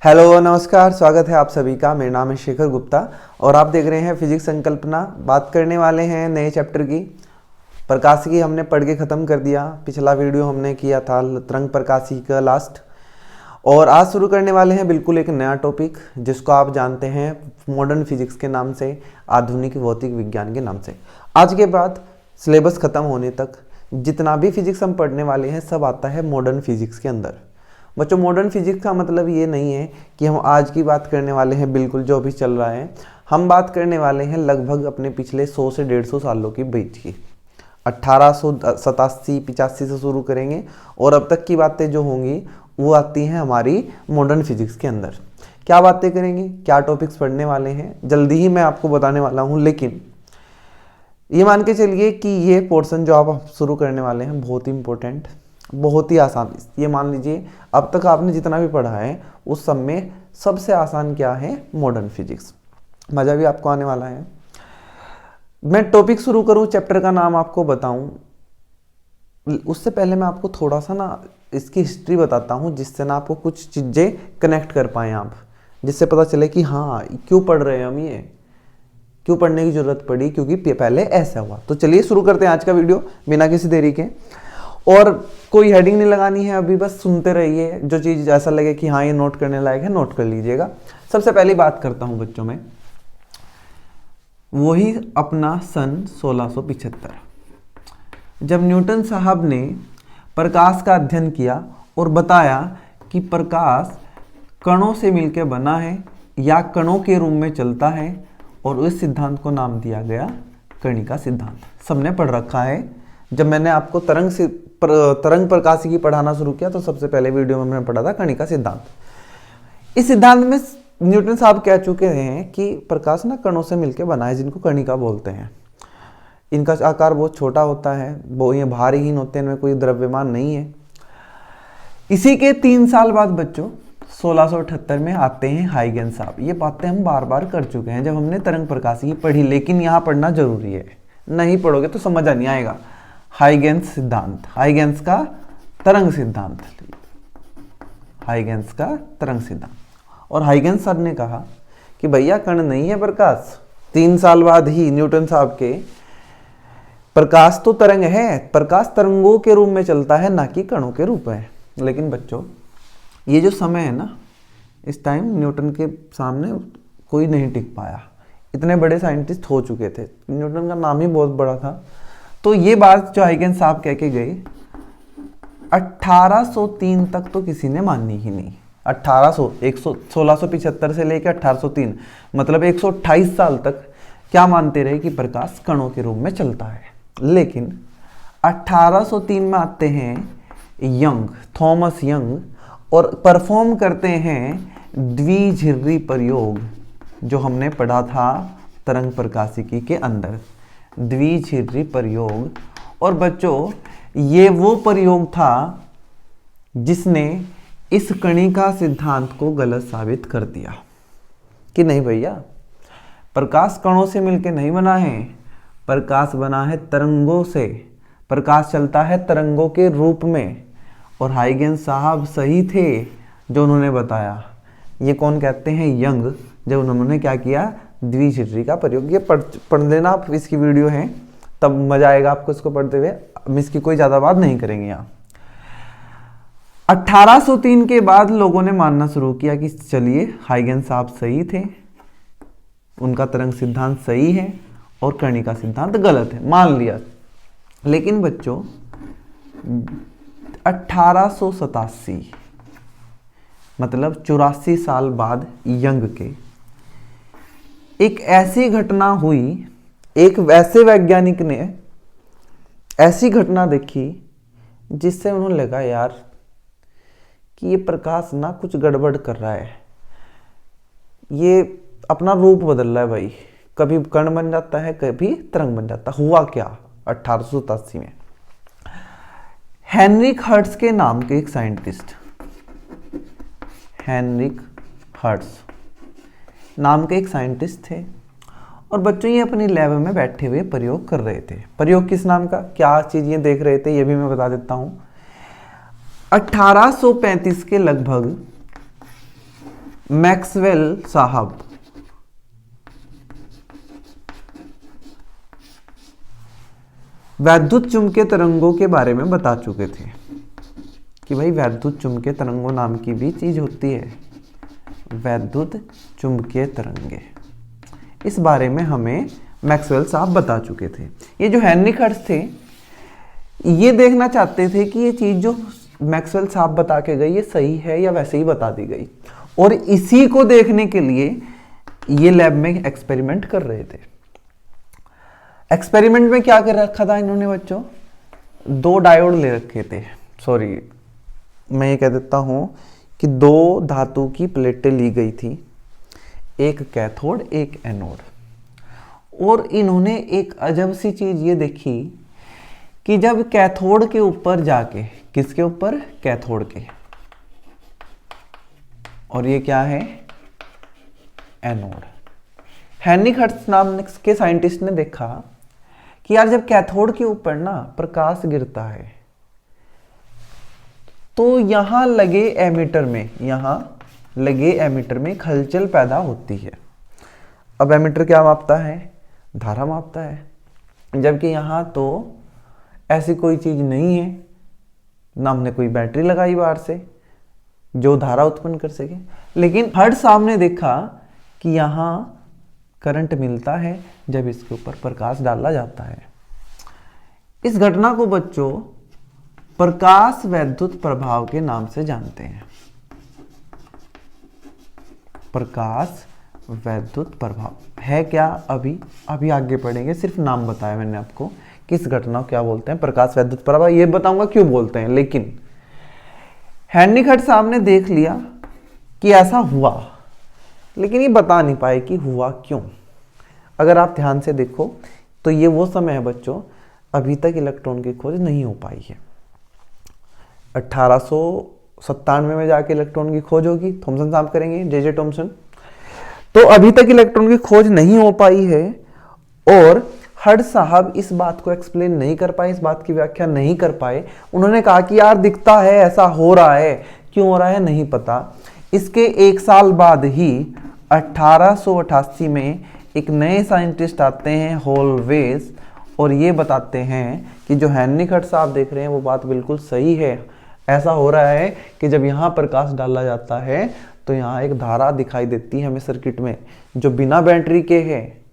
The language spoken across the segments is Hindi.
हेलो नमस्कार, स्वागत है आप सभी का। मेरा नाम है शेखर गुप्ता और आप देख रहे हैं फिजिक्स संकल्पना। बात करने वाले हैं नए चैप्टर की। प्रकाशिकी हमने पढ़ के ख़त्म कर दिया। पिछला वीडियो हमने किया था तरंग प्रकाशिकी का लास्ट, और आज शुरू करने वाले हैं बिल्कुल एक नया टॉपिक जिसको आप जानते हैं मॉडर्न फिजिक्स के नाम से, आधुनिक भौतिक विज्ञान के नाम से। आज के बाद सिलेबस ख़त्म होने तक जितना भी फिजिक्स हम पढ़ने वाले हैं सब आता है मॉडर्न फिजिक्स के अंदर। बच्चों, मॉडर्न फिजिक्स का मतलब ये नहीं है कि हम आज की बात करने वाले हैं बिल्कुल जो भी चल रहा है। हम बात करने वाले हैं लगभग अपने पिछले 100 से 150 सालों के बीच की। 1887-85 से शुरू करेंगे और अब तक की बातें जो होंगी वो आती हैं हमारी मॉडर्न फिजिक्स के अंदर। क्या बातें करेंगे, क्या टॉपिक्स पढ़ने वाले हैं, जल्दी ही मैं आपको बताने वाला हूँ। लेकिन ये मान के चलिए कि ये पोर्शन जो आप शुरू करने वाले हैं बहुत ही इंपॉर्टेंट, बहुत ही आसान। ये मान लीजिए अब तक आपने जितना भी पढ़ा है उस सब में सबसे आसान क्या है, मॉडर्न फिजिक्स। मज़ा भी आपको आने वाला है। मैं टॉपिक शुरू करूं, चैप्टर का नाम आपको बताऊं, उससे पहले मैं आपको थोड़ा सा ना इसकी हिस्ट्री बताता हूं, जिससे ना आपको कुछ चीज़ें कनेक्ट कर पाएँ आप, जिससे पता चले कि हाँ क्यों पढ़ रहे हैं हम, ये क्यों पढ़ने की ज़रूरत पड़ी, क्योंकि पहले ऐसा हुआ। तो चलिए शुरू करते हैं आज का वीडियो बिना किसी देरी के। और कोई हेडिंग नहीं लगानी है अभी, बस सुनते रहिए। जो चीज़ ऐसा लगे कि हाँ ये नोट करने लायक है, नोट कर लीजिएगा। सबसे पहली बात करता हूँ बच्चों में, वही अपना सन 1675, जब न्यूटन साहब ने प्रकाश का अध्ययन किया और बताया कि प्रकाश कणों से मिलकर बना है या कणों के रूप में चलता है, और उस सिद्धांत को नाम दिया गया कणिका सिद्धांत। सबने पढ़ रखा है। जब मैंने आपको तरंग प्रकाशिकी पढ़ाना शुरू किया तो सबसे पहले वीडियो में मैंने पढ़ा था कणिका सिद्धांत। इस सिद्धांत में न्यूटन साहब कह चुके हैं कि प्रकाश ना कणों से मिलकर बना है, जिनको कणिका बोलते हैं। इनका आकार बहुत छोटा होता है, वो ये भारीहीन होते हैं, इनमें कोई द्रव्यमान नहीं है। इसी के 3 साल बाद बच्चों 1678 में आते हैं हाइगेंस साहब। ये बातें हम बार बार कर चुके हैं जब हमने तरंग प्रकाशिकी पढ़ी, लेकिन यहाँ पढ़ना जरूरी है, नहीं पढ़ोगे तो समझ नहीं आएगा। हाइगेंस सिद्धांत, हाइगेंस का तरंग सिद्धांत, हाइगेंस का तरंग सिद्धांत। और हाइगेंस सर ने कहा कि भैया कण नहीं है प्रकाश। 3 साल बाद ही न्यूटन साहब के, प्रकाश तो तरंग है, प्रकाश तरंगों के रूप में चलता है ना कि कणों के रूप में। लेकिन बच्चों ये जो समय है ना, इस टाइम न्यूटन के सामने कोई नहीं टिक पाया। इतने बड़े साइंटिस्ट हो चुके थे, न्यूटन का नाम ही बहुत बड़ा था। तो ये बात जो हाइगेंस साहब कह के गए 1803 तक तो किसी ने मानी ही नहीं। 1675 से लेकर 1803 मतलब 128 साल तक क्या मानते रहे कि प्रकाश कणों के रूप में चलता है। लेकिन 1803 में आते हैं यंग, थॉमस यंग, और परफॉर्म करते हैं द्विध्रुवीय प्रयोग, जो हमने पढ़ा था तरंग प्रकाशिकी के अंदर, द्विध्रुवीय प्रयोग। और बच्चों ये वो प्रयोग था जिसने इस कणिका सिद्धांत को गलत साबित कर दिया कि नहीं भैया, प्रकाश कणों से मिलकर नहीं बना है, प्रकाश बना है तरंगों से, प्रकाश चलता है तरंगों के रूप में। और हाइगेंस साहब सही थे जो उन्होंने बताया। ये कौन कहते हैं, यंग, जब उन्होंने क्या किया, द्विध्रुवीय का प्रयोग। ये पढ़ लेना आप, इसकी वीडियो है, तब मजा आएगा आपको इसको पढ़ते हुए। हम इसकी कोई ज्यादा बात नहीं करेंगे यहाँ। 1803 के बाद लोगों ने मानना शुरू किया कि चलिए हाइगेंस साहब सही थे, उनका तरंग सिद्धांत सही है और कणिका सिद्धांत गलत है, मान लिया। लेकिन बच्चों 1887 मतलब 84 साल बाद यंग के एक ऐसी घटना हुई, एक वैसे वैज्ञानिक ने ऐसी घटना देखी जिससे उन्होंने लगा यार कि ये प्रकाश ना कुछ गड़बड़ कर रहा है, ये अपना रूप बदल रहा है भाई, कभी कण बन जाता है कभी तरंग बन जाता। हुआ क्या 1887 में, हेनरिक हर्ट्ज के नाम के एक साइंटिस्ट, हेनरिक हर्ट्ज नाम के एक साइंटिस्ट थे, और बच्चों ये अपनी लैब में बैठे हुए प्रयोग कर रहे थे। प्रयोग किस नाम का, क्या चीज ये देख रहे थे ये भी मैं बता देता हूं। 1835 के लगभग मैक्सवेल साहब वैद्युत चुंबकीय तरंगों के बारे में बता चुके थे कि भाई वैद्युत चुंबकीय तरंगों नाम की भी चीज होती है, वैद्युत चुंबकीय तरंगे। इस बारे में हमें मैक्सवेल साहब बता चुके थे। ये जो हेनरिक हर्ट्ज थे ये देखना चाहते थे कि ये चीज जो मैक्सवेल साहब बता के गए ये सही है या वैसे ही बता दी गई, और इसी को देखने के लिए ये लैब में एक्सपेरिमेंट कर रहे थे। एक्सपेरिमेंट में क्या कर रखा था इन्होंने बच्चों, 2 डायोड ले रखे थे, सॉरी मैं ये कह देता हूं कि 2 धातु की प्लेटें ली गई थी, एक कैथोड एक एनोड, और इन्होंने एक अजब सी चीज ये देखी कि जब कैथोड के ऊपर जाके, किसके ऊपर, कैथोड के, और ये क्या है, एनोड। हेनरिक हर्ट्ज नाम के साइंटिस्ट ने देखा कि यार जब कैथोड के ऊपर ना प्रकाश गिरता है तो यहां लगे एमीटर में एक हलचल पैदा होती है। अब एमीटर क्या मापता है, धारा मापता है, जबकि यहां तो ऐसी कोई चीज नहीं है, ना हमने कोई बैटरी लगाई बाहर से जो धारा उत्पन्न कर सके। लेकिन हर्ट्ज साहब ने देखा कि यहां करंट मिलता है जब इसके ऊपर प्रकाश डाला जाता है। इस घटना को बच्चों प्रकाश वैद्युत प्रभाव के नाम से जानते हैं। प्रकाश वैद्युत प्रभाव है क्या, अभी आगे पढ़ेंगे, सिर्फ नाम बताया मैंने आपको किस घटना को क्या बोलते हैं, प्रकाश वैद्युत प्रभाव, ये बताऊंगा क्यों बोलते हैं। लेकिन हेनरिक हर्ट्ज साहब ने देख लिया कि ऐसा हुआ, लेकिन ये बता नहीं पाए कि हुआ क्यों। अगर आप ध्यान से देखो तो ये वो समय है बच्चों, अभी तक इलेक्ट्रॉन की खोज नहीं हो पाई है। 1897 में जाके इलेक्ट्रॉन की खोज होगी, थॉमसन साहब करेंगे, जे थॉमसन। तो अभी तक इलेक्ट्रॉन की खोज नहीं हो पाई है, और हर्ट्ज साहब इस बात को एक्सप्लेन नहीं कर पाए, इस बात की व्याख्या नहीं कर पाए। उन्होंने कहा कि यार दिखता है ऐसा हो रहा है, क्यों हो रहा है नहीं पता। इसके 1 साल बाद ही 1888 में एक नए साइंटिस्ट आते हैं, होलवेज, और ये बताते हैं कि जो हेनरिक हर्ट्ज साहब देख रहे हैं वो बात बिल्कुल सही है। ऐसा हो रहा है कि जब यहाँ प्रकाश डाला जाता है तो यहाँ एक धारा दिखाई देती है हमें सर्किट में, जो बिना बैटरी के है।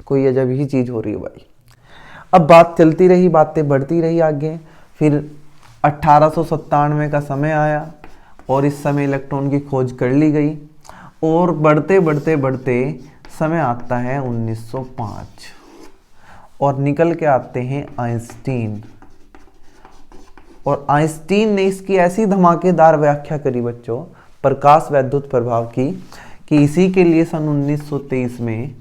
कोई अजब ही चीज हो रही है भाई। अब बात चलती रही, बातें बढ़ती रही आगे। फिर 1897 का समय आया और इस समय इलेक्ट्रॉन की खोज कर ली गई, और बढ़ते बढ़ते बढ़ते समय आता है 1905, और निकल के आते हैं आइंस्टीन। और आइंस्टीन ने इसकी ऐसी धमाकेदार व्याख्या करी बच्चों प्रकाश वैद्युत प्रभाव की, कि इसी के लिए सन 1923 में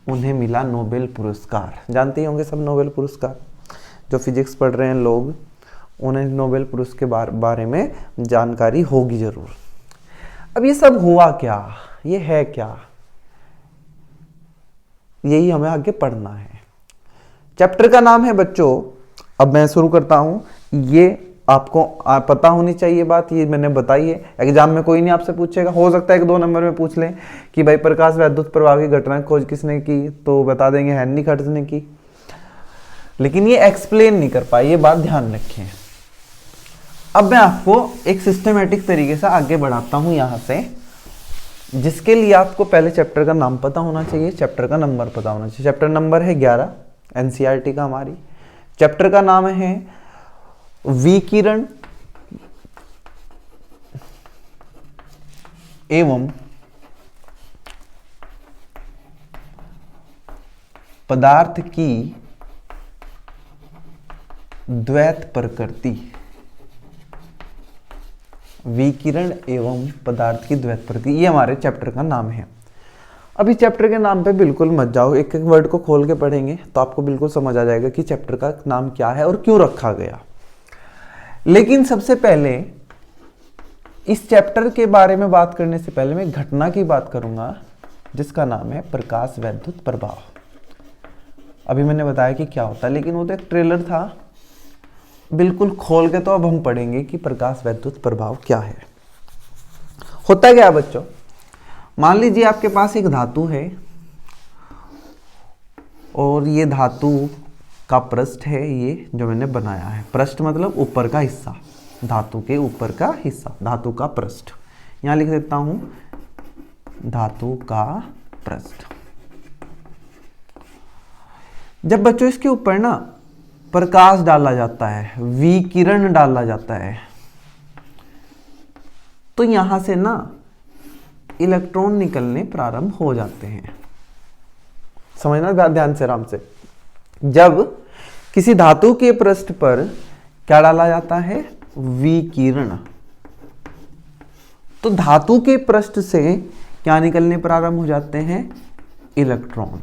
उन्हें मिला नोबेल पुरस्कार। जानते ही होंगे सब नोबेल पुरस्कार, जो फिजिक्स पढ़ रहे हैं लोग उन्हें नोबेल पुरस्कार के बारे में जानकारी होगी जरूर। अब ये सब हुआ क्या, ये है क्या, यही हमें आगे पढ़ना है। चैप्टर का नाम है बच्चों, अब मैं शुरू करता हूं। ये आपको पता होनी चाहिए बात, ये मैंने बताई है। एग्जाम में कोई नहीं आपसे पूछेगा, हो सकता है 1-2 नंबर में पूछ लें कि भाई प्रकाश वैद्युत प्रभाव की घटना खोज किसने की, तो बता देंगे हेनरिक हर्ट्ज ने की, लेकिन ये एक्सप्लेन नहीं कर पाए, ये बात ध्यान रखें। अब मैं आपको एक सिस्टमेटिक तरीके से आगे बढ़ाता हूं यहां से, जिसके लिए आपको पहले चैप्टर का नाम पता होना चाहिए, चैप्टर का नंबर पता होना चाहिए। चैप्टर नंबर है 11 एनसीईआरटी का हमारी। चैप्टर का नाम है विकिरण एवं पदार्थ की द्वैत प्रकृति। विकिरण एवं पदार्थ की द्वैत प्रकृति, ये हमारे चैप्टर का नाम है। अभी चैप्टर के नाम पे बिल्कुल मत जाओ, एक एक वर्ड को खोल के पढ़ेंगे तो आपको बिल्कुल समझ आ जाएगा कि चैप्टर का नाम क्या है और क्यों रखा गया। लेकिन सबसे पहले इस चैप्टर के बारे में बात करने से पहले मैं घटना की बात करूंगा, जिसका नाम है प्रकाश वैद्युत प्रभाव। अभी मैंने बताया कि क्या होता है, लेकिन वो तो एक ट्रेलर था, बिल्कुल खोल के तो अब हम पढ़ेंगे कि प्रकाश वैद्युत प्रभाव क्या है। होता क्या है बच्चों, मान लीजिए आपके पास एक धातु है और ये धातु का पृष्ठ है, ये जो मैंने बनाया है, पृष्ठ मतलब ऊपर का हिस्सा, धातु के ऊपर का हिस्सा, धातु का पृष्ठ, यहां लिख देता हूं धातु का पृष्ठ। जब बच्चों इसके ऊपर ना प्रकाश डाला जाता है, विकिरण डाला जाता है, तो यहां से ना इलेक्ट्रॉन निकलने प्रारंभ हो जाते हैं। समझना ध्यान से, आराम से। जब किसी धातु के पृष्ठ पर क्या डाला जाता है, विकिरण, तो धातु के पृष्ठ से क्या निकलने प्रारंभ हो जाते हैं, इलेक्ट्रॉन।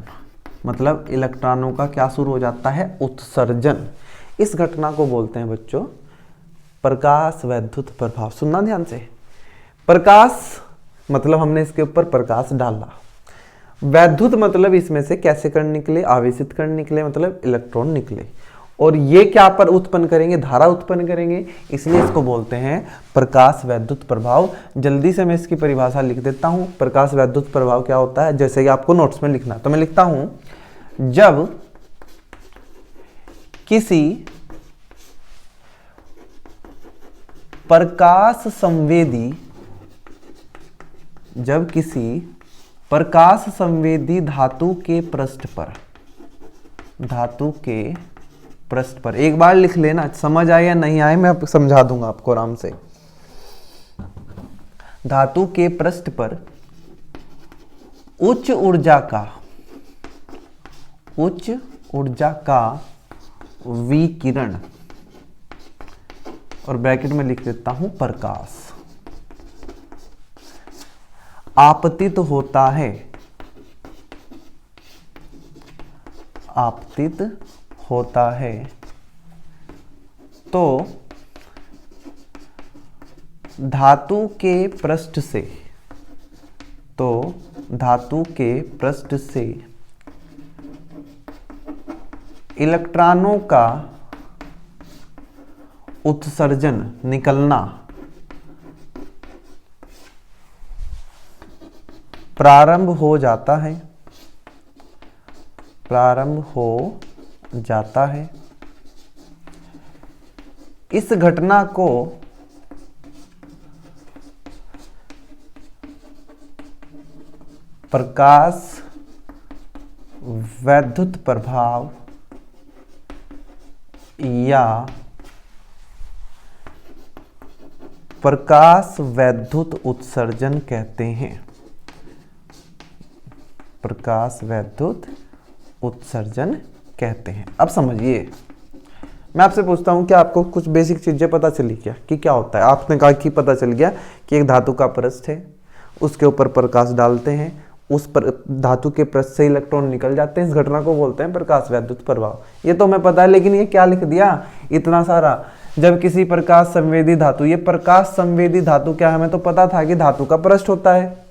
मतलब इलेक्ट्रॉनों का क्या शुरू हो जाता है, उत्सर्जन। इस घटना को बोलते हैं बच्चों प्रकाश वैद्युत प्रभाव। सुनना ध्यान से, प्रकाश मतलब हमने इसके ऊपर प्रकाश डाला, वैद्युत मतलब इसमें से कैसे कण निकले, आवेशित कण निकले, मतलब इलेक्ट्रॉन निकले, और ये क्या पर उत्पन्न करेंगे, धारा उत्पन्न करेंगे, इसलिए इसको बोलते हैं प्रकाश वैद्युत प्रभाव। जल्दी से मैं इसकी परिभाषा लिख देता हूं। प्रकाश वैद्युत प्रभाव क्या होता है, जैसे कि आपको नोट्स में लिखना, तो मैं लिखता हूं, जब किसी प्रकाश संवेदी धातु के पृष्ठ पर, एक बार लिख लेना, समझ आए या नहीं आए मैं अब समझा दूंगा आपको आराम से। धातु के पृष्ठ पर उच्च ऊर्जा का विकिरण, और ब्रैकेट में लिख देता हूं प्रकाश, आपतित होता है, तो धातु के पृष्ठ से इलेक्ट्रॉनों का उत्सर्जन, निकलना प्रारंभ हो जाता है। इस घटना को प्रकाश वैद्युत प्रभाव या प्रकाश वैद्युत उत्सर्जन कहते हैं। प्रकाश वैद्युत उत्सर्जन कहते हैं। अब समझिए, मैं आपसे पूछता हूं कि आपको कुछ बेसिक चीजें पता चली क्या कि क्या होता है। आपने कहा कि पता चल गया कि एक धातु का पृष्ठ है, उसके ऊपर प्रकाश डालते हैं, उस पर धातु के पृष्ठ से इलेक्ट्रॉन निकल जाते हैं, इस घटना को बोलते हैं प्रकाश वैद्युत प्रभाव। ये तो हमें पता है, लेकिन ये क्या लिख दिया इतना सारा। जब किसी प्रकाश संवेदी धातु, ये प्रकाश संवेदी धातु क्या है, हमें तो पता था कि धातु का पृष्ठ होता है,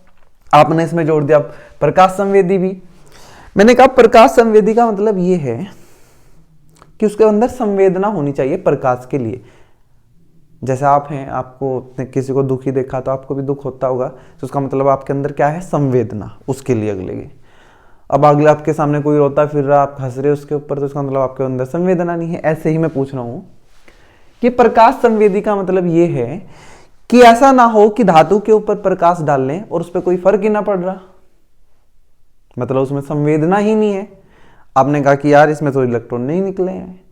आपने इसमें जोड़ दिया प्रकाश संवेदी भी। मैंने कहा प्रकाश संवेदी का मतलब ये है कि उसके अंदर संवेदना होनी चाहिए प्रकाश के लिए। जैसे आप हैं, आपको किसी को दुखी देखा तो आपको भी दुख होता होगा, तो उसका मतलब आपके अंदर क्या है, संवेदना उसके लिए, अगले की। अब अगले आपके सामने कोई रोता फिर रहा, आप हंस रहे उसके ऊपर, तो उसका मतलब आपके अंदर संवेदना नहीं है। ऐसे ही मैं पूछ रहा हूं कि प्रकाश संवेदी का मतलब ये है कि ऐसा ना हो कि धातु के ऊपर प्रकाश डाल लें और उस पर कोई फर्क ही ना पड़ रहा, मतलब उसमें संवेदना ही नहीं है। आपने कहा कि यार इसमें तो इलेक्ट्रॉन नहीं निकले हैं,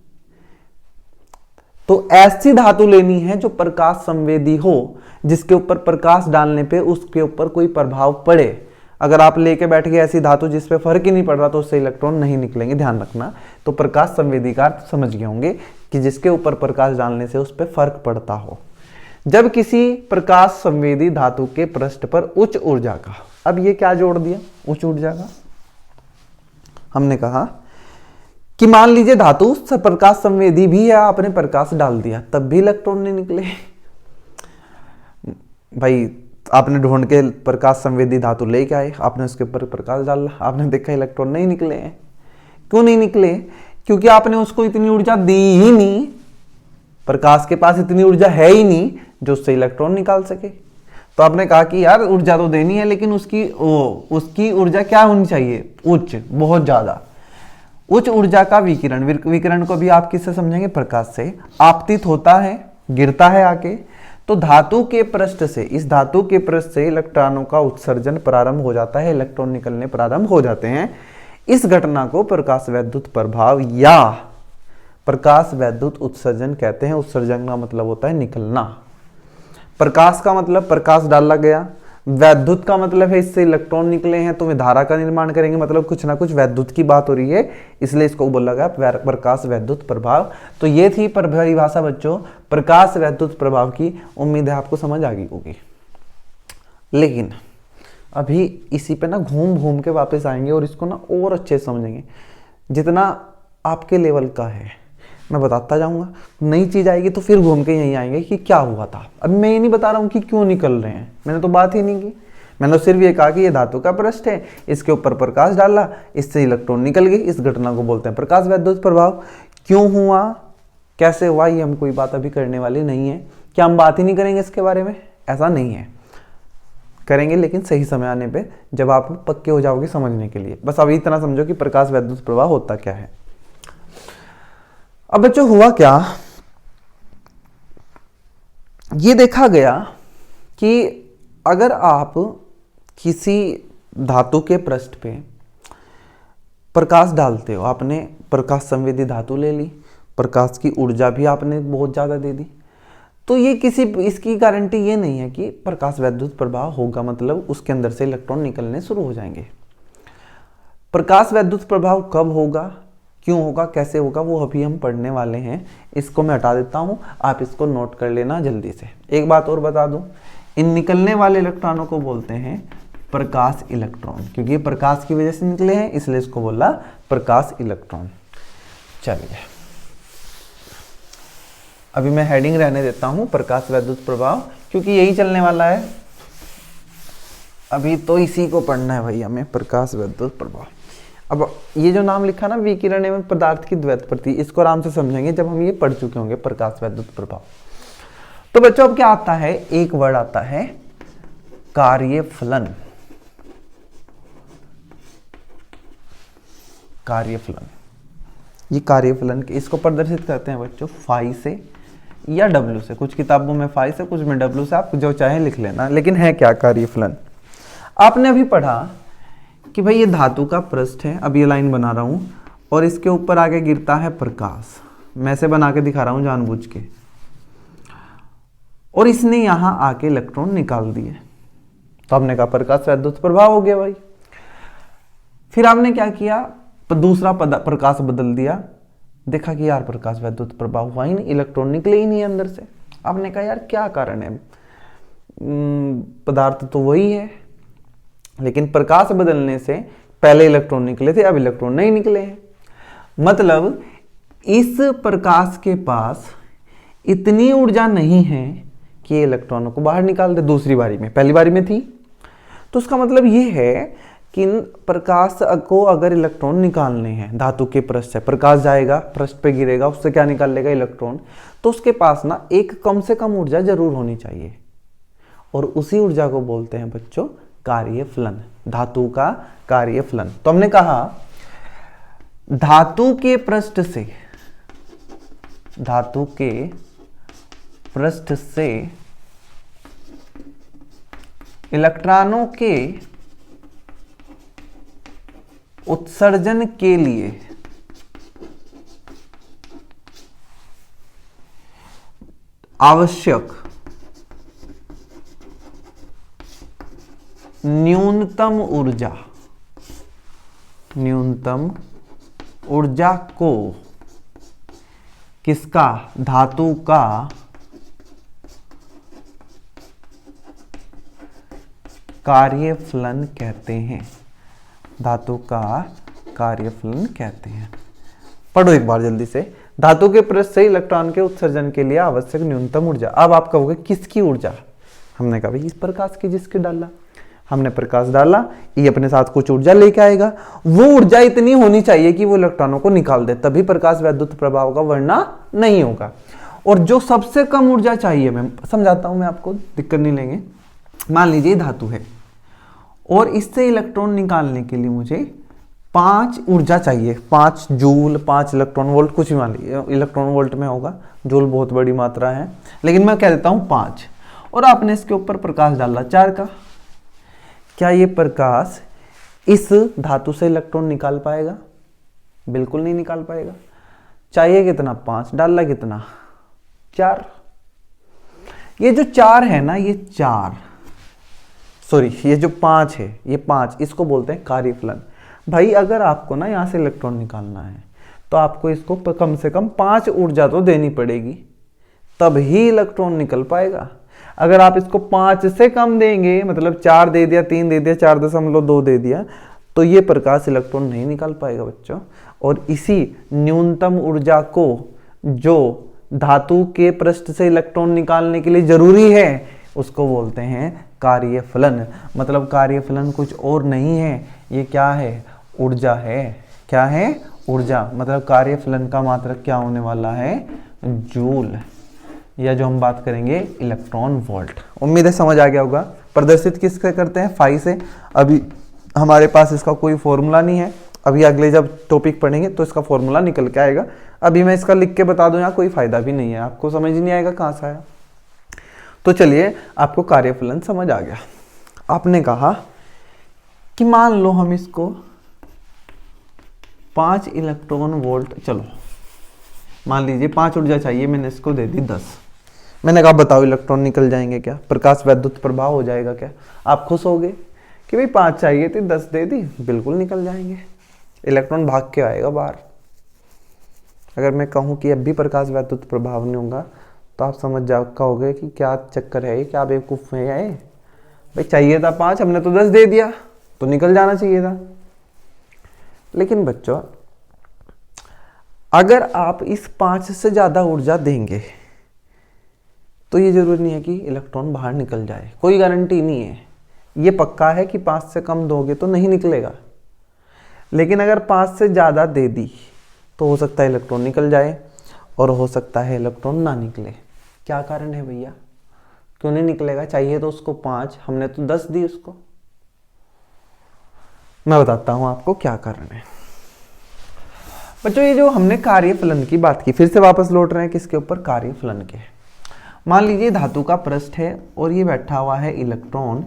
तो ऐसी धातु लेनी है जो प्रकाश संवेदी हो, जिसके ऊपर प्रकाश डालने पे उसके ऊपर कोई प्रभाव पड़े। अगर आप लेके बैठ गए ऐसी धातु जिस पे फर्क ही नहीं पड़ रहा, तो उससे इलेक्ट्रॉन नहीं निकलेंगे, ध्यान रखना। तो प्रकाश संवेदी का अर्थ समझ गए होंगे कि जिसके ऊपर प्रकाश डालने से उस पर फर्क पड़ता हो। जब किसी प्रकाश संवेदी धातु के पृष्ठ पर उच्च ऊर्जा का, अब ये क्या जोड़ दिया, उच्च ऊर्जा का। हमने कहा कि मान लीजिए धातु प्रकाश संवेदी भी है, आपने प्रकाश डाल दिया तब भी इलेक्ट्रॉन नहीं निकले। भाई आपने ढूंढ के प्रकाश संवेदी धातु लेके आए, आपने उसके ऊपर प्रकाश डाला, आपने देखा इलेक्ट्रॉन नहीं निकले हैं। क्यों नहीं निकले? क्योंकि आपने उसको इतनी ऊर्जा दी ही नहीं, प्रकाश के पास इतनी ऊर्जा है ही नहीं जो उससे इलेक्ट्रॉन निकाल सके। तो तो आपने कहा कि यार ऊर्जा तो देनी है, लेकिन उसकी ऊर्जा क्या होनी चाहिए, उच्च, बहुत ज्यादा। उच्च ऊर्जा का विकिरण, विकिरण को भी आप किससे समझेंगे, प्रकाश से, आपतित होता है, गिरता है आके, तो धातु के पृष्ठ से, इस धातु के पृष्ठ से इलेक्ट्रॉनों का उत्सर्जन प्रारंभ हो जाता है, इलेक्ट्रॉन निकलने प्रारंभ हो जाते हैं। इस घटना को प्रकाश वैद्युत प्रभाव या प्रकाश वैद्युत उत्सर्जन कहते हैं। उत्सर्जन का मतलब होता है निकलना। प्रकाश का मतलब प्रकाश डाला गया, वैद्युत का मतलब है इससे इलेक्ट्रॉन निकले हैं तो वे धारा का निर्माण करेंगे, मतलब कुछ ना कुछ वैद्युत की बात हो रही है, इसलिए इसको बोला गया प्रकाश वैद्युत प्रभाव। तो ये थी परिभाषा बच्चों प्रकाश वैद्युत प्रभाव की। उम्मीद है आपको समझ आ गई होगी। लेकिन अभी इसी पे ना घूम घूम के वापस आएंगे और इसको ना और अच्छे से समझेंगे। जितना आपके लेवल का है मैं बताता जाऊंगा, नई चीज आएगी तो फिर घूम के यहीं आएंगे कि क्या हुआ था। अब मैं ये नहीं बता रहा हूँ कि क्यों निकल रहे हैं, मैंने तो बात ही नहीं की। मैंने तो सिर्फ ये कहा कि ये धातु का पृष्ठ है, इसके ऊपर प्रकाश डाला, इससे इलेक्ट्रॉन निकल गए, इस घटना को बोलते हैं प्रकाश वैद्युत प्रभाव। क्यों हुआ, कैसे हुआ, ये हम कोई बात अभी करने वाली नहीं है। क्या हम बात ही नहीं करेंगे इसके बारे में, ऐसा नहीं है, करेंगे लेकिन सही समय आने पे, जब आप पक्के हो जाओगे समझने के लिए। बस अभी इतना समझो कि प्रकाश वैद्युत प्रभाव होता क्या है। अब बच्चों हुआ क्या, ये देखा गया कि अगर आप किसी धातु के पृष्ठ पे प्रकाश डालते हो, आपने प्रकाश संवेदी धातु ले ली, प्रकाश की ऊर्जा भी आपने बहुत ज़्यादा दे दी, तो ये इसकी गारंटी ये नहीं है कि प्रकाश वैद्युत प्रभाव होगा, मतलब उसके अंदर से इलेक्ट्रॉन निकलने शुरू हो जाएंगे। प्रकाश वैद्युत प्रभाव कब होगा, क्यों होगा, कैसे होगा, वो अभी हम पढ़ने वाले हैं। इसको मैं हटा देता हूँ, आप इसको नोट कर लेना जल्दी से। एक बात और बता दूं, इन निकलने वाले इलेक्ट्रॉनों को बोलते हैं प्रकाश इलेक्ट्रॉन, क्योंकि ये प्रकाश की वजह से निकले हैं इसलिए इसको बोला प्रकाश इलेक्ट्रॉन। चलिए अभी मैं हेडिंग रहने देता हूं प्रकाश वैद्युत प्रभाव, क्योंकि यही चलने वाला है, अभी तो इसी को पढ़ना है भाई हमें, प्रकाश वैद्युत प्रभाव। अब ये जो नाम लिखा ना विकिरण एवं पदार्थ की द्वैत प्रति, इसको आराम से समझेंगे जब हम ये पढ़ चुके होंगे प्रकाश वैद्युत प्रभाव। तो बच्चों अब क्या आता है, एक वर्ड आता है कार्यफलन। कार्यफलन, ये कार्यफलन के इसको प्रदर्शित करते हैं बच्चों फाई से या डब्ल्यू से। कुछ किताबों में फाई से, कुछ में डब्ल्यू से, आप जो चाहे लिख लेना। लेकिन है क्या कार्यफलन, आपने अभी पढ़ा कि भाई ये धातु का पृष्ठ है, अब ये लाइन बना रहा हूं और इसके ऊपर आगे गिरता है प्रकाश, मैं से बना के दिखा रहा हूं जानबूझ के, और इसने यहां आके इलेक्ट्रॉन निकाल दिए, तो हमने कहा प्रकाश वैद्युत प्रभाव हो गया भाई। फिर आपने क्या किया, दूसरा प्रकाश बदल दिया, देखा कि यार प्रकाश वैद्युत प्रभाव हुआ ही नहीं, इलेक्ट्रॉन निकले ही नहीं अंदर से। आपने कहा यार क्या कारण है, पदार्थ तो वही है, लेकिन प्रकाश बदलने से पहले इलेक्ट्रॉन निकले थे, अब इलेक्ट्रॉन नहीं निकले हैं। मतलब इस प्रकाश के पास इतनी ऊर्जा नहीं है कि इलेक्ट्रॉनों को बाहर निकाल दे दूसरी बारी में, पहली बारी में थी। तो उसका मतलब ये है कि प्रकाश को अगर इलेक्ट्रॉन निकालने हैं, धातु के पृष्ठ से प्रकाश जाएगा, पृष्ठ पे गिरेगा, उससे क्या निकाल लेगा, इलेक्ट्रॉन। तो उसके पास ना एक कम से कम ऊर्जा जरूर होनी चाहिए, और उसी ऊर्जा को बोलते हैं बच्चों कार्यफलन, धातु का कार्यफलन। तो हमने कहा धातु के पृष्ठ से, धातु के पृष्ठ से इलेक्ट्रॉनों के उत्सर्जन के लिए आवश्यक न्यूनतम ऊर्जा को किसका, धातु का कार्यफलन कहते हैं, धातु का कार्यफलन कहते हैं। पढ़ो एक बार जल्दी से, धातु के पृष्ठ से इलेक्ट्रॉन के उत्सर्जन के लिए आवश्यक न्यूनतम ऊर्जा। अब आप कहोगे किसकी ऊर्जा, हमने कहा भाई इस प्रकाश की, जिसके डाला हमने प्रकाश डाला, ये अपने साथ कुछ ऊर्जा लेके आएगा, वो ऊर्जा इतनी होनी चाहिए कि वो इलेक्ट्रॉनों को निकाल दे, तभी प्रकाश वैद्युत प्रभाव का वर्णन नहीं होगा। और जो सबसे कम ऊर्जा चाहिए, मैं समझाता हूं, मैं आपको दिक्कत नहीं लेंगे, मान लीजिए धातु है और इससे इलेक्ट्रॉन निकालने के लिए मुझे 5 ऊर्जा चाहिए, 5 जूल, 5 इलेक्ट्रॉन वोल्ट, कुछ भी मान लीजिए, इलेक्ट्रॉन वोल्ट में होगा, जूल बहुत बड़ी मात्रा है, लेकिन मैं कह देता हूं 5। और आपने इसके ऊपर प्रकाश डाला 4 का, क्या ये प्रकाश इस धातु से इलेक्ट्रॉन निकाल पाएगा? बिल्कुल नहीं निकाल पाएगा। चाहिए कितना? 5, डाला कितना? 4। ये जो 4 है ना, ये 4 सॉरी ये जो 5 है, ये 5, इसको बोलते हैं कार्यफलन। भाई अगर आपको ना यहाँ से इलेक्ट्रॉन निकालना है तो आपको इसको कम से कम 5 ऊर्जा तो देनी पड़ेगी, तब ही इलेक्ट्रॉन निकल पाएगा। अगर आप इसको 5 से कम देंगे, मतलब 4 दे दिया, 3 दे दिया, 4.2 दे दिया, तो ये प्रकाश इलेक्ट्रॉन नहीं निकाल पाएगा बच्चों। और इसी न्यूनतम ऊर्जा को जो धातु के पृष्ठ से इलेक्ट्रॉन निकालने के लिए जरूरी है उसको बोलते हैं कार्यफलन। मतलब कार्यफलन कुछ और नहीं है, ये क्या है? ऊर्जा है। क्या है? ऊर्जा। मतलब कार्यफलन का मात्रक क्या होने वाला है? जूल, या जो हम बात करेंगे इलेक्ट्रॉन वोल्ट। उम्मीद है समझ आ गया होगा। प्रदर्शित किससे करते हैं? फाई से। अभी हमारे पास इसका कोई फॉर्मूला नहीं है, अभी अगले जब टॉपिक पढ़ेंगे तो इसका फॉर्मूला निकल के आएगा। अभी मैं इसका लिख के बता दूं यहाँ कोई फायदा भी नहीं है, आपको समझ नहीं आएगा कहाँ से आया। तो चलिए, आपको कार्यफलन समझ आ गया। आपने कहा कि मान लो हम इसको 5 इलेक्ट्रॉन वोल्ट, चलो मान लीजिए 5 ऊर्जा चाहिए, मैंने इसको दे दी 10। मैंने कहा बताओ इलेक्ट्रॉन निकल जाएंगे क्या? प्रकाश वैद्युत प्रभाव हो जाएगा क्या? आप खुश हो गए कि भाई 5 चाहिए थे, 10 दे दी, बिल्कुल निकल जाएंगे, इलेक्ट्रॉन भाग के आएगा बाहर। अगर मैं कहूँ कि अब भी प्रकाश वैद्युत प्रभाव नहीं होगा तो आप समझ जाओगे कि क्या चक्कर है, क्या बेवकूफ़ है। भाई चाहिए था 5, हमने तो 10 दे दिया, तो निकल जाना चाहिए था। लेकिन बच्चों, अगर आप इस 5 से ज़्यादा ऊर्जा देंगे तो ये जरूरी नहीं है कि इलेक्ट्रॉन बाहर निकल जाए, कोई गारंटी नहीं है। ये पक्का है कि 5 से कम दोगे तो नहीं निकलेगा, लेकिन अगर 5 से ज़्यादा दे दी तो हो सकता है इलेक्ट्रॉन निकल जाए और हो सकता है इलेक्ट्रॉन ना निकले। क्या कारण है भैया, क्यों नहीं निकलेगा? चाहिए तो उसको 5, हमने तो 10 दी उसको। मैं बताता हूं आपको क्या कारण है। बच्चों, ये जो हमने कार्यफलन की बात की, फिर से वापस लौट रहे हैं किसके ऊपर? कार्यफलन के। मान लीजिए धातु का पृष्ठ है और ये बैठा हुआ है इलेक्ट्रॉन,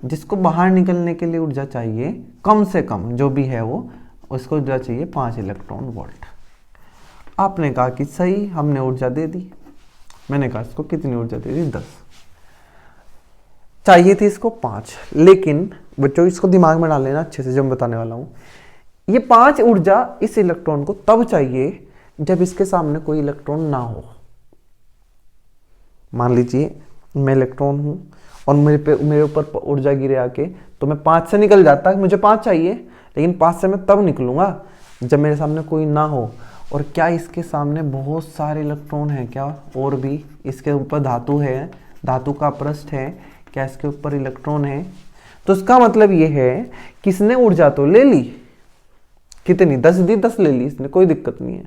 जिसको बाहर निकलने के लिए ऊर्जा चाहिए कम से कम, जो भी है वो, उसको ऊर्जा चाहिए 5 इलेक्ट्रॉन वोल्ट। आपने कहा कि सही, हमने ऊर्जा दे दी। मैंने कहा इसको कितनी ऊर्जा दे दी? 10। चाहिए थी इसको 5, लेकिन बच्चों इसको दिमाग में डाल लेना अच्छे से, जो मैं बताने वाला हूं। ये 5 ऊर्जा इस इलेक्ट्रॉन को तब चाहिए जब इसके सामने कोई इलेक्ट्रॉन ना हो। मान लीजिए मैं इलेक्ट्रॉन हूं और मेरे ऊपर ऊर्जा गिरे आके, तो मैं 5 से निकल जाता, मुझे 5 चाहिए, लेकिन 5 से मैं तब निकलूंगा जब मेरे सामने कोई ना हो। और क्या इसके सामने बहुत सारे इलेक्ट्रॉन हैं क्या? और भी इसके ऊपर धातु है, धातु का पृष्ठ है, क्या इसके ऊपर इलेक्ट्रॉन है? तो इसका मतलब ये है कि इसने ऊर्जा तो ले ली, कितनी? 10 दी, 10 ले ली इसने, कोई दिक्कत नहीं है।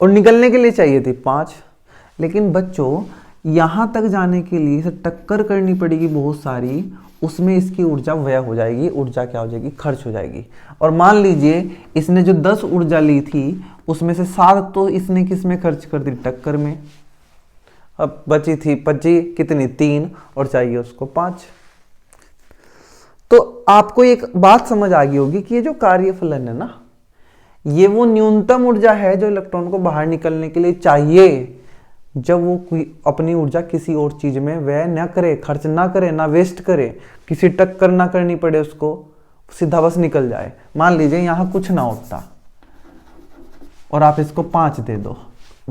और निकलने के लिए चाहिए थी 5। लेकिन बच्चों, यहां तक जाने के लिए इसे टक्कर करनी पड़ेगी बहुत सारी, उसमें इसकी ऊर्जा व्यय हो जाएगी। ऊर्जा क्या हो जाएगी? खर्च हो जाएगी। और मान लीजिए इसने जो 10 ऊर्जा ली थी उसमें से 7 तो इसने किस में खर्च कर दी? टक्कर में। अब बची कितनी? 3, और चाहिए उसको 5। तो आपको एक बात समझ आ गई होगी कि ये जो कार्यफलन है ना, ये वो न्यूनतम ऊर्जा है जो इलेक्ट्रॉन को बाहर निकलने के लिए चाहिए, जब वो कोई अपनी ऊर्जा किसी और चीज में व्यय न करे, खर्च ना करे, ना वेस्ट करे, किसी टक्कर ना करनी पड़े उसको, सीधा बस निकल जाए। मान लीजिए यहां कुछ ना होता और आप इसको 5 दे दो,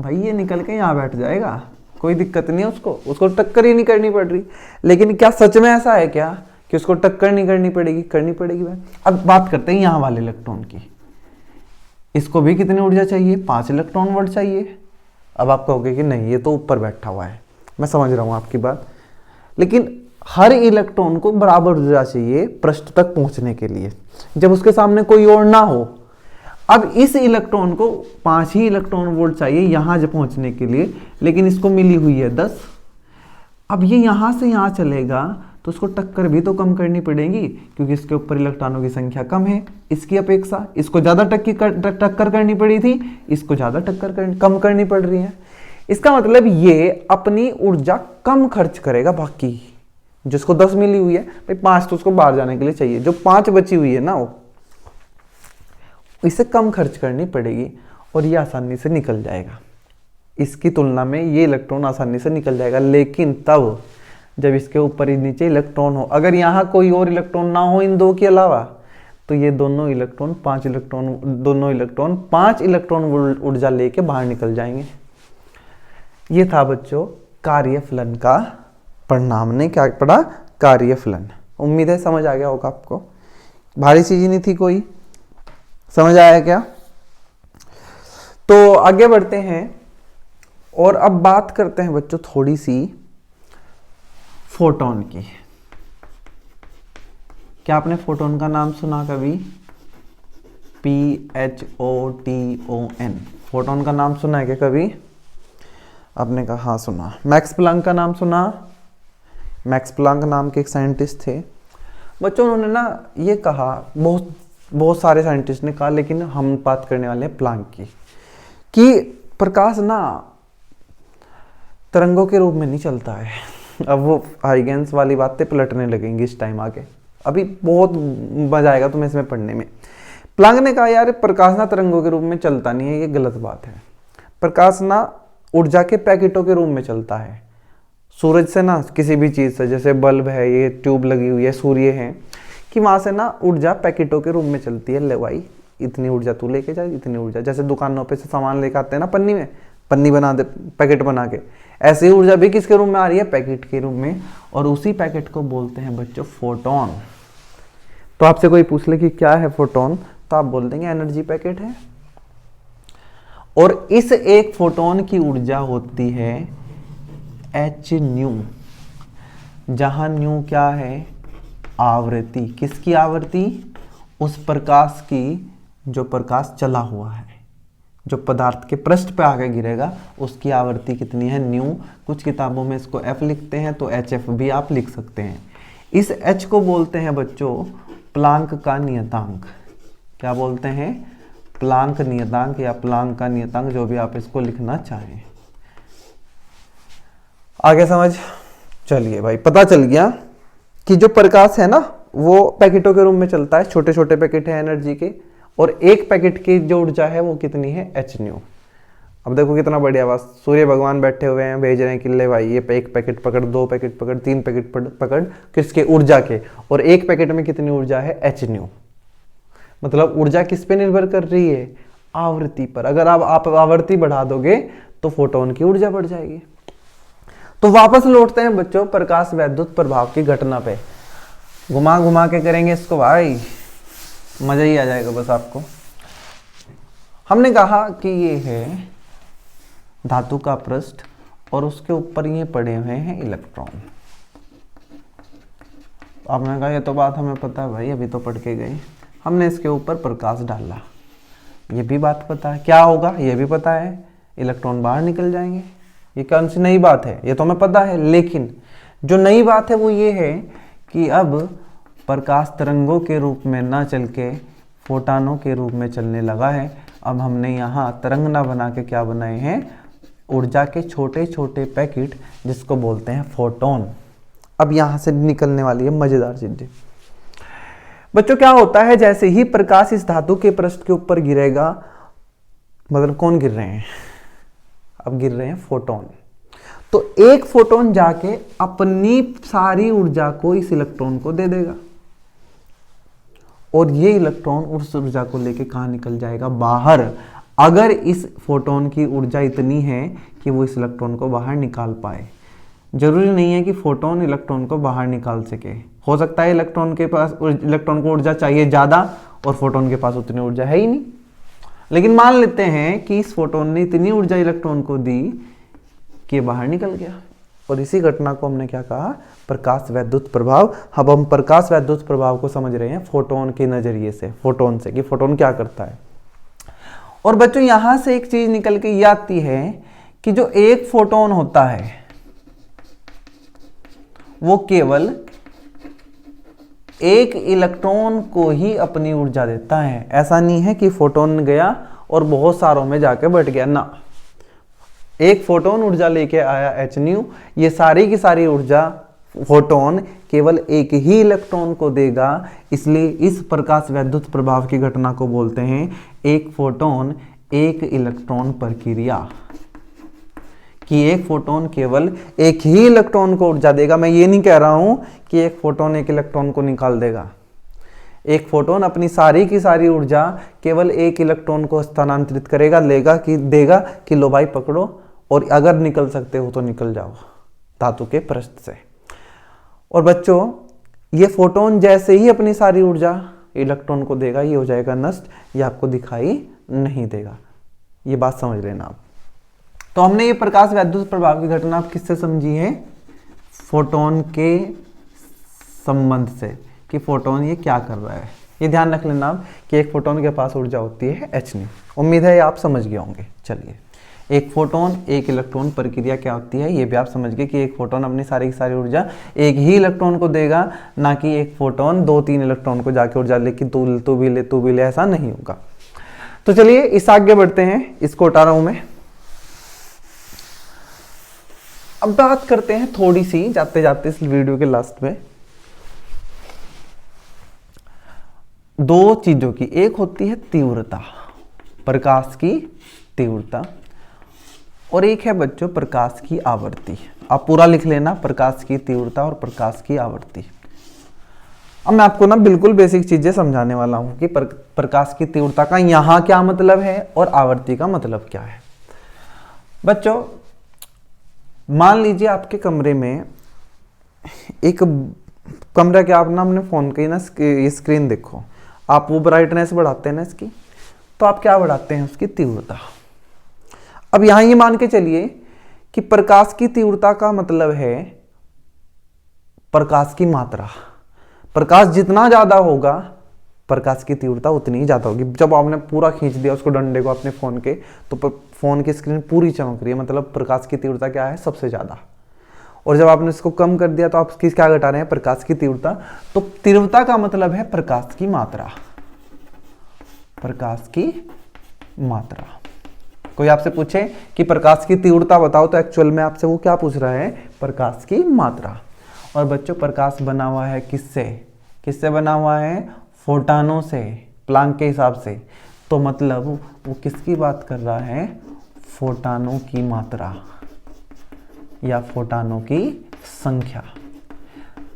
भाई ये निकल के यहां बैठ जाएगा, कोई दिक्कत नहीं है उसको टक्कर ही नहीं करनी पड़ रही। लेकिन क्या सच में ऐसा है क्या कि उसको टक्कर नहीं करनी पड़ेगी? करनी पड़ेगी भाई। अब बात करते हैं यहां वाले इलेक्ट्रॉन की। इसको भी कितनी ऊर्जा चाहिए? 5 इलेक्ट्रॉन वोल्ट चाहिए। अब आप कहोगे कि नहीं, ये तो ऊपर बैठा हुआ है, मैं समझ रहा हूं आपकी बात, लेकिन हर इलेक्ट्रॉन को बराबर ऊर्जा चाहिए पृष्ठ तक पहुंचने के लिए, जब उसके सामने कोई और ना हो। अब इस इलेक्ट्रॉन को 5 ही इलेक्ट्रॉन वोल्ट चाहिए यहां जब पहुंचने के लिए, लेकिन इसको मिली हुई है 10। अब ये यहाँ से यहाँ चलेगा तो उसको टक्कर भी तो कम करनी पड़ेगी, क्योंकि इसके ऊपर इलेक्ट्रॉनों की संख्या कम है इसकी अपेक्षा। इसको ज़्यादा टक्कर करनी पड़ी थी, इसको ज़्यादा कम करनी पड़ रही है। इसका मतलब ये अपनी ऊर्जा कम खर्च करेगा। बाकी जिसको 10 मिली हुई है भाई 5 तो उसको बाहर जाने के लिए चाहिए, जो 5 बची हुई है ना वो इसे कम खर्च करनी पड़ेगी और ये आसानी से निकल जाएगा। इसकी तुलना में ये इलेक्ट्रॉन आसानी से निकल जाएगा, लेकिन तब जब इसके ऊपर ही नीचे इलेक्ट्रॉन हो। अगर यहाँ कोई और इलेक्ट्रॉन ना हो इन दो के अलावा तो ये दोनों इलेक्ट्रॉन 5 इलेक्ट्रॉन ऊर्जा लेके बाहर निकल जाएंगे। ये था बच्चों कार्यफलन का परिणाम। ने क्या पढ़ा? कार्यफलन। उम्मीद है समझ आ गया होगा आपको, भारी चीज नहीं थी कोई। समझ आया क्या? तो आगे बढ़ते हैं और अब बात करते हैं बच्चों थोड़ी सी फोटोन की। क्या आपने फोटोन का नाम सुना कभी? PHOTON, फोटोन का नाम सुना है क्या कभी? आपने कहा हाँ सुना। मैक्स प्लांक का नाम सुना? मैक्स प्लांक नाम के एक साइंटिस्ट थे बच्चों। उन्होंने ना ये कहा, बहुत सारे साइंटिस्ट ने कहा, लेकिन हम बात करने वाले हैं प्लांक की, कि प्रकाश ना तरंगों के रूप में नहीं चलता है। अब वो हाइगेंस वाली बातें पलटने लगेंगी इस टाइम आगे, अभी बहुत मजा आएगा तुम्हें इसमें पढ़ने में। प्लांक ने कहा यार प्रकाश ना तरंगों के रूप में चलता नहीं है, ये गलत बात है। प्रकाश ना ऊर्जा के पैकेटों के रूप में चलता है। सूरज से ना, किसी भी चीज से, जैसे बल्ब है, ये ट्यूब लगी हुई है, सूर्य है, कि वहां से ना ऊर्जा पैकेटों के रूप में चलती है। ले भाई इतनी ऊर्जा तू लेके जा, इतनी ऊर्जा, जैसे दुकानों पे से सामान लेके आते हैं ना पन्नी में, पन्नी बना दे पैकेट बना के, ऐसे ही ऊर्जा भी किसके रूप में आ रही है? पैकेट के रूप में। और उसी पैकेट को बोलते हैं बच्चों फोटोन। तो आपसे कोई पूछ ले कि क्या है फोटोन, तो आप बोल देंगे एनर्जी पैकेट है। और इस एक फोटोन की ऊर्जा होती है hν, जहां न्यू क्या है? आवृत्ति। किसकी आवृत्ति? उस प्रकाश की जो प्रकाश चला हुआ है, जो पदार्थ के पृष्ठ पे आके गिरेगा, उसकी आवृत्ति कितनी है? न्यू। कुछ किताबों में इसको f लिखते हैं, तो HF भी आप लिख सकते हैं। इस h को बोलते हैं बच्चों प्लांक का नियतांक। क्या बोलते हैं? प्लांक नियतांक या प्लांक का नियतांक, जो भी आप इसको लिखना चाहें। आगे समझ? चलिए भाई, पता चल गया कि जो प्रकाश है ना वो पैकेटों के रूप में चलता है, छोटे छोटे पैकेट है एनर्जी के, और एक पैकेट की जो ऊर्जा है वो कितनी है? hν। अब देखो कितना बढ़िया बात, सूर्य भगवान बैठे हुए हैं, भेज रहे हैं कि ले भाई ये एक पैकेट पकड़, 2 पैकेट पकड़, 3 पैकेट पकड़, किसके? ऊर्जा के। और एक पैकेट में कितनी ऊर्जा है? hν। मतलब ऊर्जा किस पे निर्भर कर रही है? आवृत्ति पर। अगर आप आवृत्ति बढ़ा दोगे तो फोटोन की ऊर्जा बढ़ जाएगी। तो वापस लौटते हैं बच्चों प्रकाश वैद्युत प्रभाव की घटना पे। घुमा घुमा के करेंगे इसको भाई, मजा ही आ जाएगा बस आपको। हमने कहा कि ये है धातु का पृष्ठ और उसके ऊपर ये पड़े हुए हैं इलेक्ट्रॉन। आपने कहा ये तो बात हमें पता है भाई, अभी तो पढ़ के गए। हमने इसके ऊपर प्रकाश डाला, ये भी बात पता है। क्या होगा ये भी पता है, इलेक्ट्रॉन बाहर निकल जाएंगे। ये कौन सी नई बात है? ये तो हमें पता है, लेकिन जो नई बात है वो ये है कि अब प्रकाश तरंगों के रूप में ना चल के फोटानों के रूप में चलने लगा है। अब हमने यहाँ तरंग ना बना के क्या बनाए हैं? ऊर्जा के छोटे छोटे पैकेट, जिसको बोलते हैं फोटोन। अब यहाँ से निकलने वाली है मजेदार चीजें बच्चों। क्या होता है, जैसे ही प्रकाश इस धातु के पृष्ठ के ऊपर गिरेगा, मतलब कौन गिर रहे हैं? अब गिर रहे हैं फोटोन। तो एक फोटोन जाके अपनी सारी ऊर्जा को इस इलेक्ट्रॉन को दे देगा, और ये इलेक्ट्रॉन उस ऊर्जा को लेके कहाँ निकल जाएगा? बाहर। अगर इस फोटोन की ऊर्जा इतनी है कि वो इस इलेक्ट्रॉन को बाहर निकाल पाए। जरूरी नहीं है कि फोटोन इलेक्ट्रॉन को बाहर निकाल सके। हो सकता है इलेक्ट्रॉन को ऊर्जा चाहिए ज्यादा और फोटोन के पास उतनी ऊर्जा है ही नहीं। लेकिन मान लेते हैं कि इस फोटोन ने इतनी ऊर्जा इलेक्ट्रॉन को दी कि बाहर निकल गया, और इसी घटना को हमने क्या कहा? प्रकाश वैद्युत प्रभाव। अब हम प्रकाश वैद्युत प्रभाव को समझ रहे हैं फोटोन के नजरिए से, फोटोन से, कि फोटोन क्या करता है। और बच्चों यहां से एक चीज निकल के ये आती है कि जो एक फोटोन होता है वो केवल एक इलेक्ट्रॉन को ही अपनी ऊर्जा देता है। ऐसा नहीं है कि फोटोन गया और बहुत सारों में जाके बैठ गया ना, एक फोटोन ऊर्जा लेके आया h न्यू, ये सारी की सारी ऊर्जा फोटोन केवल एक ही इलेक्ट्रॉन को देगा। इसलिए इस प्रकाश वैद्युत प्रभाव की घटना को बोलते हैं एक फोटोन एक इलेक्ट्रॉन प्रक्रिया, कि एक फोटोन केवल एक ही इलेक्ट्रॉन को ऊर्जा देगा। मैं ये नहीं कह रहा हूं कि एक फोटोन एक इलेक्ट्रॉन को निकाल देगा। एक फोटोन अपनी सारी की सारी ऊर्जा केवल एक इलेक्ट्रॉन को स्थानांतरित करेगा, देगा कि लो भाई पकड़ो, और अगर निकल सकते हो तो निकल जाओ धातु के पृष्ठ से। और बच्चों, ये फोटोन जैसे ही अपनी सारी ऊर्जा इलेक्ट्रॉन को देगा, ये हो जाएगा नष्ट, ये आपको दिखाई नहीं देगा। ये बात समझ लेना आप। तो हमने ये प्रकाश वैद्युत प्रभाव की घटना आप किससे समझी है? फोटोन के संबंध से, कि फोटोन ये क्या कर रहा है। ये ध्यान रख लेना आप कि एक फोटोन के पास ऊर्जा होती है h न्यू। उम्मीद है ये आप समझ गए होंगे। चलिए, एक फोटोन एक इलेक्ट्रॉन प्रक्रिया क्या होती है ये भी आप समझ गए कि एक फोटोन अपनी सारी की सारी ऊर्जा एक ही इलेक्ट्रॉन को देगा, ना कि एक फोटोन 2-3 इलेक्ट्रॉन को जाके ऊर्जा लेकिन तू भी ले, ऐसा नहीं होगा। तो चलिए इस आगे बढ़ते हैं, इसको हटा रहा हूं मैं। अब बात करते हैं थोड़ी सी जाते जाते इस वीडियो के लास्ट में दो चीजों की। एक होती है तीव्रता, प्रकाश की तीव्रता, और एक है बच्चों प्रकाश की आवृत्ति। आप पूरा लिख लेना, प्रकाश की तीव्रता और प्रकाश की आवृत्ति। अब मैं आपको ना बिल्कुल बेसिक चीजें समझाने वाला हूं कि प्रकाश की तीव्रता का यहां क्या मतलब है और आवृत्ति का मतलब क्या है। बच्चों, मान लीजिए आपके कमरे में एक कमरा के आप ना अपने फोन की ना स्क्रीन देखो, आप वो ब्राइटनेस बढ़ाते हैं ना इसकी, तो आप क्या बढ़ाते हैं? उसकी तीव्रता। अब यहां ये मान के चलिए कि प्रकाश की तीव्रता का मतलब है प्रकाश की मात्रा। प्रकाश जितना ज्यादा होगा प्रकाश की तीव्रता उतनी ही ज्यादा होगी। जब आपने पूरा खींच दिया उसको डंडे को अपने फोन के, तो फोन की स्क्रीन पूरी चमक रही है, मतलब प्रकाश की तीव्रता क्या है? सबसे ज्यादा। और जब आपने इसको कम कर दिया तो आप किस क्या घटा रहे हैं? प्रकाश की तीव्रता। तो तीव्रता का मतलब है प्रकाश की मात्रा, प्रकाश की मात्रा। कोई आपसे पूछे कि प्रकाश की तीव्रता बताओ, तो एक्चुअल में आपसे वो क्या पूछ रहा है? प्रकाश की मात्रा। और बच्चों, प्रकाश बना हुआ है किससे? किससे बना हुआ है? फोटानों से, प्लांक के हिसाब से। तो मतलब वो किसकी बात कर रहा है? फोटानों की मात्रा या फोटानों की संख्या।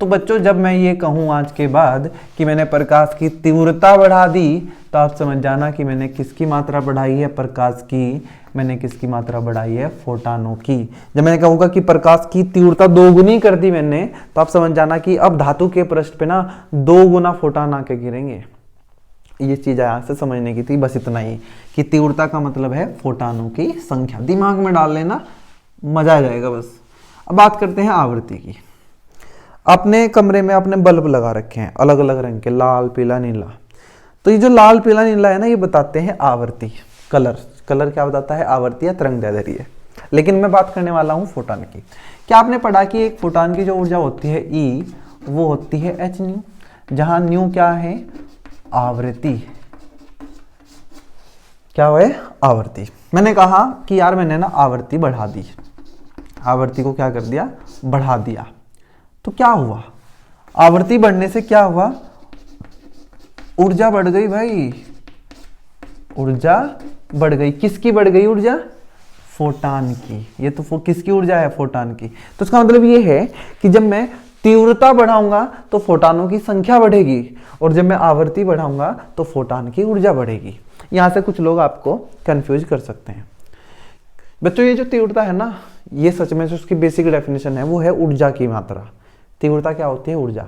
तो बच्चों, जब मैं ये कहूं आज के बाद कि मैंने प्रकाश की तीव्रता बढ़ा दी, तो आप समझ जाना कि मैंने किसकी मात्रा बढ़ाई है? प्रकाश की। मैंने किसकी मात्रा बढ़ाई है? फोटानों की। जब मैंने कहूंगा कि प्रकाश की तीव्रता 2 गुनी कर दी मैंने, तो आप समझ जाना कि अब धातु के पृष्ठ पे ना 2 गुना फोटान आके गिरेंगे। ये चीज यहां से समझने की थी, बस इतना ही कि तीव्रता का मतलब है फोटानों की संख्या। दिमाग में डाल लेना, मजा आ जाएगा बस। अब बात करते हैं आवृत्ति की। अपने कमरे में आपने बल्ब लगा रखे हैं अलग अलग रंग के, लाल, पीला, नीला। तो ये जो लाल, पीला, नीला है ना, ये बताते हैं आवृत्ति। कलर क्या बताता है? आवृत्ति या तरंगदैर्ध्य है। लेकिन मैं बात करने वाला हूं फोटान की। क्या आपने पढ़ा कि एक फोटान की जो ऊर्जा होती है E, वो होती है h न्यू, जहां न्यू क्या है? आवृत्ति। क्या है? आवृत्ति। मैंने कहा कि यार मैंने ना आवृत्ति बढ़ा दी, आवृत्ति को क्या कर दिया? बढ़ा दिया। तो क्या हुआ? आवृत्ति बढ़ने से क्या हुआ? ऊर्जा बढ़ गई भाई, ऊर्जा बढ़ गई। किसकी बढ़ गई ऊर्जा? फोटान की। ये तो किसकी ऊर्जा है? फोटान की। तो इसका मतलब ये है कि जब मैं तीव्रता बढ़ाऊंगा तो फोटानों की संख्या बढ़ेगी, और जब मैं आवृत्ति बढ़ाऊंगा तो फोटान की ऊर्जा बढ़ेगी। यहां से कुछ लोग आपको कंफ्यूज कर सकते हैं। बच्चों, ये जो तीव्रता है ना, ये सच में जो उसकी बेसिक डेफिनेशन है वो है ऊर्जा की मात्रा। तीव्रता क्या होती है? ऊर्जा।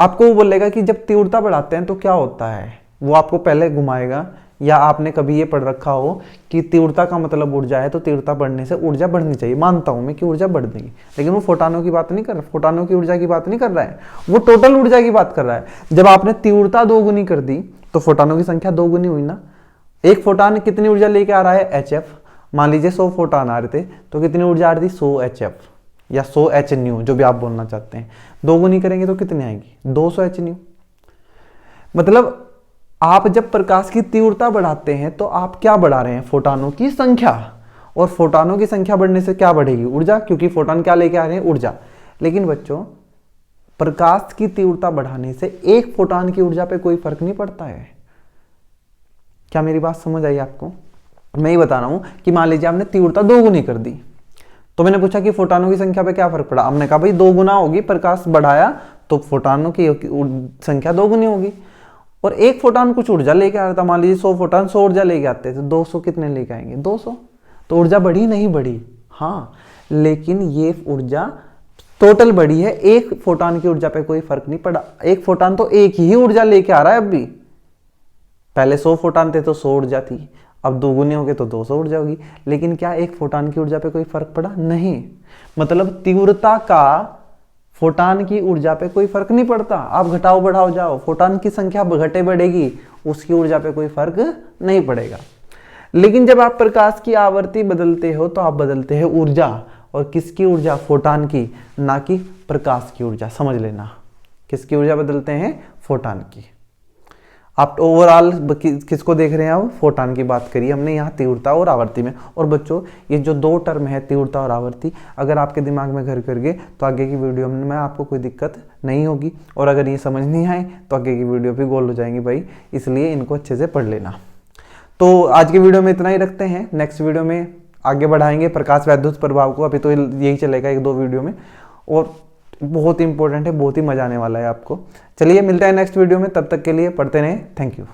आपको वो बोलेगा कि जब तीव्रता बढ़ाते हैं तो क्या होता है, वो आपको पहले घुमाएगा। या आपने कभी ये पढ़ रखा हो कि तीव्रता का मतलब ऊर्जा है, तो तीव्रता बढ़ने से ऊर्जा बढ़नी चाहिए। मानता हूं मैं कि ऊर्जा बढ़ देगी, लेकिन वो फोटानों की बात नहीं कर रहा, फोटानों की ऊर्जा की बात नहीं कर रहा है, वो टोटल ऊर्जा की बात कर रहा है। जब आपने तीव्रता 2 गुनी कर दी तो फोटानों की संख्या 2 गुनी हुई ना। एक फोटान कितनी ऊर्जा लेके आ रहा है? HF। मान लीजिए 100 फोटान आ रहे थे, तो कितनी ऊर्जा आ रही थी? 100 HF। या 100 एच न्यू, जो भी आप बोलना चाहते हैं। 2 गुनी करेंगे तो कितनी आएगी? 200 एच न्यू। मतलब आप जब प्रकाश की तीव्रता बढ़ाते हैं तो आप क्या बढ़ा रहे हैं? फोटानों की संख्या। और फोटानों की संख्या बढ़ने से क्या बढ़ेगी? ऊर्जा, क्योंकि फोटान क्या लेके आ रहे हैं? ऊर्जा। लेकिन बच्चों, प्रकाश की तीव्रता बढ़ाने से एक फोटान की ऊर्जा पे कोई फर्क नहीं पड़ता है। क्या मेरी बात समझ आई आपको? मैं ही बता रहा हूं कि मान लीजिए आपने तीव्रता 2 गुनी कर दी, तो मैंने पूछा कि फोटानों की संख्या पे क्या फर्क पड़ा? हमने कहा भाई 2 गुना होगी, प्रकाश बढ़ाया तो फोटानों की संख्या 2 गुनी होगी। और एक फोटान कुछ ऊर्जा लेके आ रहा था, मान लीजिए 100 फोटान 100 ऊर्जा लेके आते तो 200 कितने लेके आएंगे? 200। तो ऊर्जा बढ़ी नहीं बढ़ी? हाँ, लेकिन ये ऊर्जा टोटल बढ़ी है, एक फोटान की ऊर्जा पे कोई फर्क नहीं पड़ा। एक फोटान तो एक ही ऊर्जा लेके आ रहा है। अब भी पहले 100 फोटान थे तो 100 ऊर्जा थी, अब 2 गुने हो गए तो 200 ऊर्जा होगी। लेकिन क्या एक फोटान की ऊर्जा पे कोई फर्क पड़ा? नहीं। मतलब तीव्रता का फोटान की ऊर्जा पे कोई फर्क नहीं पड़ता। आप घटाओ बढ़ाओ जाओ, फोटान की संख्या घटे बढ़ेगी, उसकी ऊर्जा पे कोई फर्क नहीं पड़ेगा। लेकिन जब आप प्रकाश की आवृत्ति बदलते हो तो आप बदलते हैं ऊर्जा। और किसकी ऊर्जा? फोटान की, ना कि प्रकाश की ऊर्जा। समझ लेना, किसकी ऊर्जा बदलते हैं? फोटान की। आप ओवरऑल किसको देख रहे हैं? अब फोटान की बात करिए हमने यहाँ तीव्रता और आवर्ती में। और बच्चों, ये जो 2 टर्म है तीव्रता और आवर्ती, अगर आपके दिमाग में घर कर गए तो आगे की वीडियो में आपको कोई दिक्कत नहीं होगी। और अगर ये समझ नहीं आए तो आगे की वीडियो भी गोल हो जाएंगी भाई, इसलिए इनको अच्छे से पढ़ लेना। तो आज की वीडियो में इतना ही रखते हैं। नेक्स्ट वीडियो में आगे बढ़ाएंगे प्रकाश वैद्युत प्रभाव को। अभी तो यही चलेगा 1-2 वीडियो में, और बहुत ही इंपॉर्टेंट है, बहुत ही मजा आने वाला है आपको। चलिए मिलते हैं नेक्स्ट वीडियो में, तब तक के लिए पढ़ते रहें। Thank you.